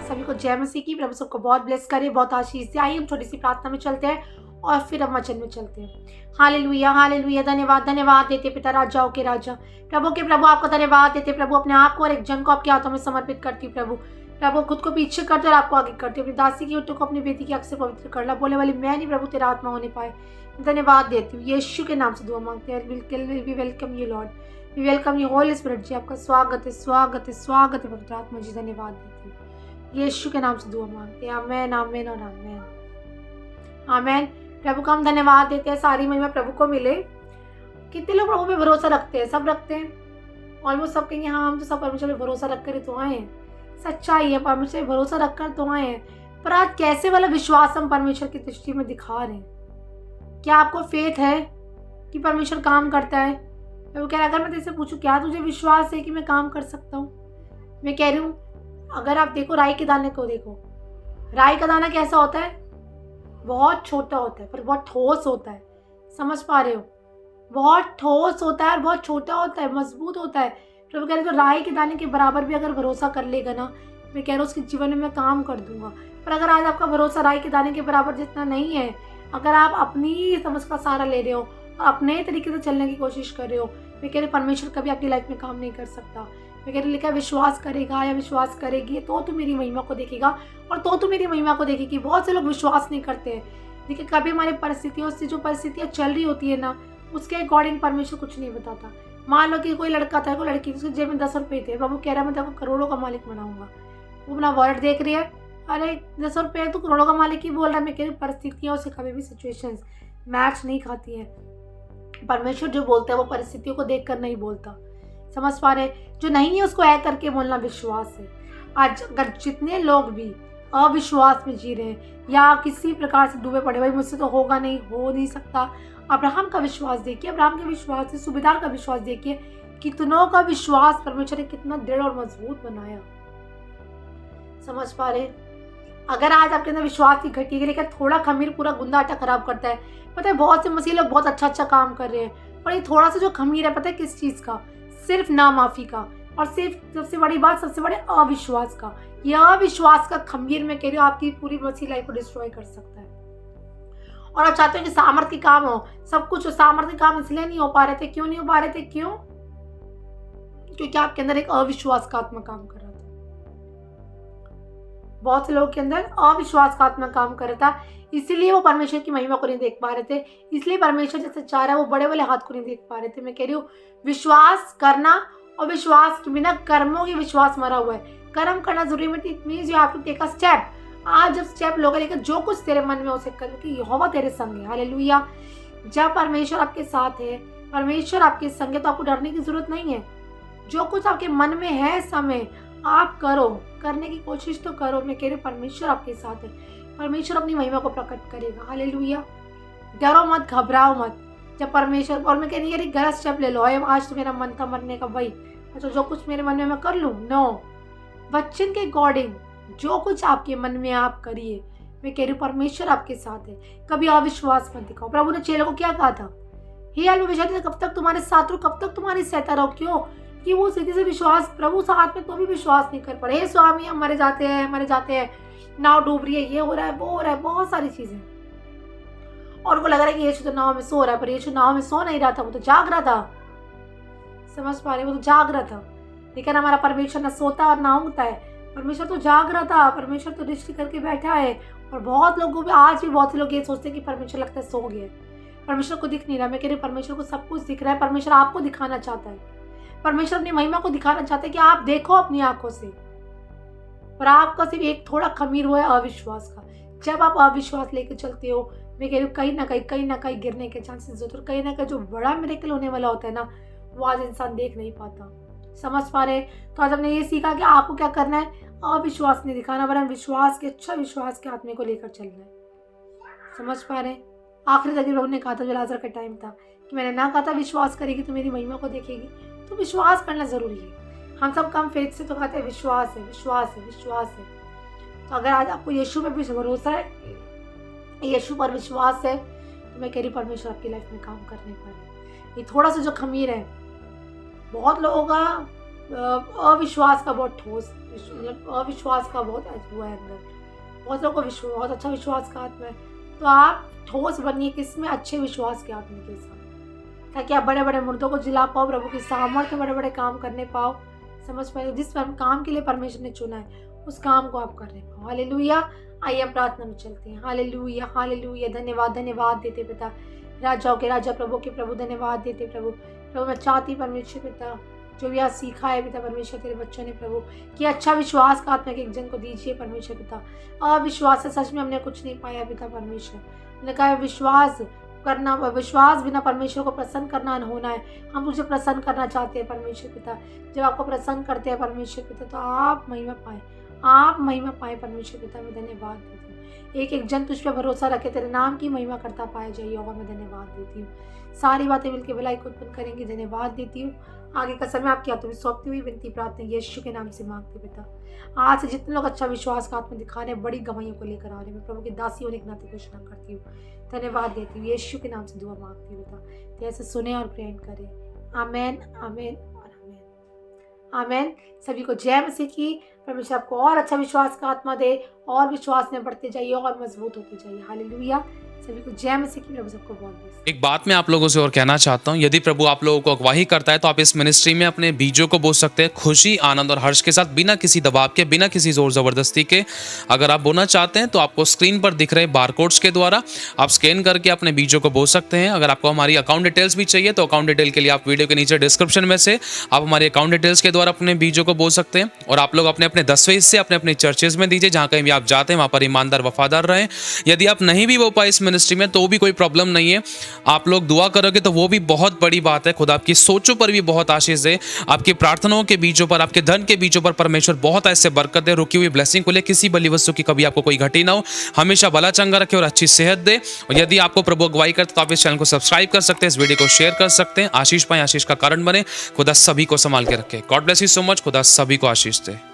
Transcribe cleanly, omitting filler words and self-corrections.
सभी को जय मसीह की। प्रभु सबको बहुत ब्लेस करे, बहुत आशीष दे। आइए हम छोटी सी प्रार्थना में चलते हैं और फिर हम वचन में चलते हैं। Hallelujah hallelujah. धन्यवाद धन्यवाद देते पिता, राजाओं के राजा, प्रभु के प्रभु, आपका धन्यवाद देते प्रभु। अपने आप को और एक जन को आपके हाथों में समर्पित करती प्रभु। प्रभु खुद को पीछे करते और आपको आगे करते। अपनी दासी की उठो को अपनी बेटी की आंख से पवित्र करना, बोले वाली मैं नहीं प्रभु, तेरा आत्मा होने पाए। धन्यवाद देती हूँ, यीशु के नाम से दुआ मांगते हैं। We welcome you Lord, we welcome you Holy Spirit ji. आपका स्वागत है, स्वागत है, स्वागत है पवित्र आत्मा जी। धन्यवाद देती हूँ, यीशु के नाम से दुआ मांगते हैं। आमेन आमेन और आमेन आमेन। प्रभु का हम धन्यवाद देते हैं। सारी महिमा प्रभु को मिले। कितने लोग प्रभु पे भरोसा रखते हैं? सब रखते हैं, ऑलमोस्ट सब कहेंगे हाँ हम तो सब परमेश्वर पे भरोसा रखकर ही तो आए हैं। सच्चाई है, परमेश्वर पे भरोसा रखकर तो आए हैं, पर आज कैसे वाला विश्वास हम परमेश्वर की दृष्टि में दिखा रहे हैं? क्या आपको फेथ है कि परमेश्वर काम करता है? वो कह रहा अगर मैं तेरे से पूछूं क्या तुझे विश्वास है कि मैं काम कर सकता हूँ? मैं कह रही हूँ, अगर आप देखो राई के दाने को, देखो राई का दाना कैसा होता है? बहुत छोटा होता है पर बहुत ठोस होता है। समझ पा रहे हो? बहुत ठोस होता है और बहुत छोटा होता है, मजबूत होता है। प्रभु कह रहे तो राई के दाने के बराबर भी अगर भरोसा कर लेगा ना, मैं कह रहा हूँ उसके जीवन में मैं काम कर दूंगा। पर अगर आज आपका भरोसा राई के दाने के बराबर जितना नहीं है, अगर आप अपनी समझ का सहारा ले रहे हो और अपने तरीके से चलने की कोशिश कर रहे हो, मैं कह रही परमेश्वर कभी आपकी लाइफ में काम नहीं कर सकता। मैं कह रही लिखा विश्वास करेगा या विश्वास करेगी तो तू मेरी महिमा को देखेगा और तो तू मेरी महिमा को देखेगी। बहुत से लोग विश्वास नहीं करते हैं। देखिए कभी हमारी परिस्थितियों से जो परिस्थितियाँ चल रही होती है ना, उसके अकॉर्डिंग परमेश्वर कुछ नहीं बताता। मान लो कि कोई लड़का था, कोई लड़की, उसके जेब में 10 रुपये थे, प्रभु कह रहा है मैं तेरे को करोड़ों का मालिक बनाऊंगा। वो अपना वर्ड देख रही है, अरे 10 रुपये तू करोड़ों का मालिक ही बोल रहा है। मैं कह रही परिस्थितियों से कभी भी सिचुएशंस मैच नहीं खाती हैं। परमेश्वर जो बोलता है वो परिस्थितियों को देखकर नहीं बोलता। समझ पा रहे? जो नहीं है उसको ऐ करके बोलना विश्वास है। आज अगर जितने लोग भी अविश्वास में जी रहे हैं या किसी प्रकार से डूबे पड़े, भाई मुझसे तो होगा नहीं, हो नहीं सकता, अब्राहम का विश्वास देखिए, अब्राहम के विश्वास से सूबेदार का विश्वास देखिए, कितनों का विश्वास परमेश्वर ने कितना दृढ़ और मजबूत बनाया। समझ पा रहे? अगर आज आपके अंदर विश्वास की घटी है, लेकिन थोड़ा खमीर पूरा गुंदा आटा खराब करता है। पता है बहुत से मसीह लोग बहुत अच्छा काम कर रहे हैं, पर ये थोड़ा सा जो खमीर है, पता है किस चीज का? सिर्फ नामाफी का, और सिर्फ सबसे बड़ी बात, सबसे बड़े अविश्वास का। यह अविश्वास का खमीर में कह रही हूँ आपकी पूरी मसीह लाइफ को डिस्ट्रॉय कर सकता है। और आप चाहते हो कि सामर्थ्य काम हो, सब कुछ हो, सामर्थ्य काम इसलिए नहीं हो पा रहे थे। क्यों नहीं हो पा रहे थे? क्यों? क्योंकि आपके अंदर एक अविश्वास का आत्मा काम कर रहा था। बहुत से लोगों के अंदर अविश्वास का आत्मा काम कर रहा था, इसीलिए वो परमेश्वर की महिमा को नहीं देख पा रहे थे। इसलिए परमेश्वर जैसे चाह रहा है वो बड़े वाले हाथ को नहीं देख पा रहे थे। मैं कह रही हूँ विश्वास करना, और विश्वास के बिना कर्मों की विश्वास मरा हुआ है। कर्म करना जरूरी है, it means you have to take a step. आज जब स्टेप लोगे, लेकिन जो कुछ तेरे मन में हो उसे कर, क्योंकि यहोवा तेरे संग है। हालेलुया। जब परमेश्वर आपके साथ है, परमेश्वर आपके संग है, तो आपको डरने की जरूरत नहीं है। जो कुछ आपके मन में है समय आप करो, करने की कोशिश तो करो। मैं कह रही हूँ परमेश्वर आपके साथ है, परमेश्वर अपनी महिमा को प्रकट करेगा। हालेलुया। डरो मत, घबराओ मत। जब परमेश्वर, और मैं कह रही हूँ गलत स्टेप ले लो, आज तो मेरा मन था मरने का, भाई अच्छा जो कुछ मेरे मन में मैं कर लूँ। नो, वचन के अकॉर्डिंग जो कुछ आपके मन में आप करिए। मैं कह रही हूँ परमेश्वर आपके साथ है। कभी अविश्वास मत दिखाओ। प्रभु ने चेलों को क्या कहा था? हे अल्पविश्वासी, कब तक तुम्हारे साथ रहूं, कब तक तुम्हारी सहता रहो? क्यों? कि वो सीधे से विश्वास, प्रभु साथ में तो भी विश्वास नहीं कर पड़े। हे स्वामी हम मरे जाते हैं, मरे जाते हैं, नाव डूब रही है, ये हो रहा है, वो हो रहा है, बहुत सारी चीजें। और उनको लग रहा है कि यीशु तो नाव में सो रहा है, पर यीशु नाव में सो नहीं रहा था, वो तो जाग रहा था। समझ पा रहे? वो तो जाग रहा था। लेकिन हमारा परमेश्वर न सोता और ना ऊँगता है। परमेश्वर तो जाग रहा था, परमेश्वर तो दृष्टि करके बैठा है। और बहुत लोगों को, आज भी बहुत से लोग ये सोचते हैं कि परमेश्वर लगता है सो गया, परमेश्वर को दिख नहीं रहा। मैं कह रही परमेश्वर को सब कुछ दिख रहा है। परमेश्वर आपको दिखाना चाहता है, परमेश्वर अपनी महिमा को दिखाना चाहता है कि आप देखो अपनी आंखों से। पर आपका सिर्फ एक थोड़ा खमीर हुआ है अविश्वास का। जब आप अविश्वास लेकर चलते हो, मैं कह रही हूँ कहीं ना कहीं गिरने के चांसेस होते हैं। कहीं ना कहीं जो बड़ा मिरेकल होने वाला होता है ना, वो आज इंसान देख नहीं पाता। समझ पा रहे? तो आज हमने ये सीखा कि आपको क्या करना है, अविश्वास नहीं दिखाना, वरन विश्वास के, अच्छा विश्वास के आत्मे को लेकर चलना है। समझ पा रहे? आखिरी तक प्रभु ने कहा था, जो लाजर का टाइम था, कि मैंने ना कहा था विश्वास करेगी तो मेरी महिमा को देखेगी। तो विश्वास करना जरूरी है। हम सब कम फेथ से तो कहते हैं विश्वास है, विश्वास है, विश्वास है। तो अगर आज आपको यीशु पे भी भरोसा है, यीशु पर विश्वास है, तो मैं कह रही परमेश्वर आपकी लाइफ में काम करने पर है। ये थोड़ा सा जो खमीर है, बहुत लोगों का अविश्वास का बहुत ठोस अविश्वास का बहुत वो है अंदर। बहुत लोगों को बहुत अच्छा विश्वास का आत्मा है, तो आप ठोस बनिए किसमें? अच्छे विश्वास के आत्मा के साथ, ताकि आप बड़े बड़े मुर्दों को जिला पाओ, प्रभु की सामर्थ्य बड़े बड़े काम करने पाओ, समझ पाए जिस काम के लिए परमेश्वर ने चुना है उस काम को आप करने पाओ। हालेलुया। आइए हम प्रार्थना में चलते हैं। Hallelujah hallelujah. धन्यवाद धन्यवाद देते पिता, राजाओं के राजा, प्रभु के प्रभु, धन्यवाद देते प्रभु। प्रभु मैं चाहती परमेश्वर पिता, जो भी आज सीखा है पिता परमेश्वर तेरे बच्चों ने प्रभु, कि अच्छा विश्वास का आत्मा के एक जन को दीजिए परमेश्वर पिता। अविश्वास से सच में हमने कुछ नहीं पाया पिता परमेश्वर। हमने कहा विश्वास करना, विश्वास बिना परमेश्वर को प्रसन्न करना होना है। हम तुझे प्रसन्न करना चाहते हैं परमेश्वर पिता। जब आपको प्रसन्न करते हैं परमेश्वर पिता तो आप महिमा पाए, आप महिमा पाए परमेश्वर पिता। मैं धन्यवाद देती हूँ, एक एक जन तुझ पे भरोसा रखे, तेरे नाम की महिमा करता पाया जाइए होगा। मैं धन्यवाद देती हूँ, सारी बातें मिलकर भलाई को उत्पन्न करेंगी। धन्यवाद देती हूँ। आगे का समय आपके हाथों में सौंपती हुई विनती प्रार्थना यीशु के नाम से मांगती पिता। आज से जितने लोग अच्छा विश्वास का आत्मा दिखा रहे हैं, बड़ी गवाहियों को लेकर आ रहे हैं, मैं प्रभु की दासी होने के नाते घोषणा करती हूँ। धन्यवाद देती हूँ, यीशु के नाम से दुआ मांगती हूँ पिता। तो ऐसे सुने और ग्रहण करें। आमेन आमेन और आमेन आमेन। सभी को जय मसीह की। परमेश्वर आपको और अच्छा विश्वास का आत्मा दे, और विश्वास में बढ़ते जाइए और मजबूत होते जाइए। हालेलुया। सभी को जय मसीह की। प्रभु सबको बहुत बहुत। एक बात मैं आप लोगों से और कहना चाहता हूँ, यदि प्रभु आप लोगों को अगवाही करता है तो आप इस मिनिस्ट्री में अपने बीजों को बो सकते हैं, खुशी आनंद और हर्ष के साथ, बिना किसी दबाव के, बिना किसी जोर जबरदस्ती के। अगर आप बोना चाहते हैं तो आपको स्क्रीन पर दिख रहे बारकोड्स के द्वारा आप स्कैन करके अपने बीजों को बो सकते हैं। अगर आपको हमारी अकाउंट डिटेल्स भी चाहिए तो अकाउंट डिटेल के लिए आप वीडियो के नीचे डिस्क्रिप्शन में से आप हमारी अकाउंट डिटेल्स के द्वारा अपने बीजों को बो सकते हैं। और आप लोग अपने अपने 10वें हिस्से अपने अपने चर्चेज में दीजिए, जहाँ कहीं भी आप जाते हैं वहाँ पर ईमानदार वफादार रहें। यदि आप नहीं भी बो पाए इस मिनिस्ट्री में तो भी कोई प्रॉब्लम नहीं है, आप लोग दुआ करोगे तो वो भी बहुत बड़ी बात है। खुदा आपकी सोचों पर भी बहुत आशीष दे, आपकी प्रार्थनाओं के बीजों पर, आपके धन के बीजों पर परमेश्वर बहुत ऐसे बरकत दे, रुकी हुई ब्लेसिंग को ले, किसी बली वस्तु की कभी आपको कोई घटी ना हो, हमेशा भला चंगा रखे और अच्छी सेहत दे। और यदि आपको प्रभु अगुवाई करते तो आप इस चैनल को सब्सक्राइब कर सकते हैं, इस वीडियो को शेयर कर सकते हैं। आशीष पाए, आशीष का कारण बने। खुदा सभी को संभाल के रखे। God bless you so much. खुदा सभी को आशीष दे।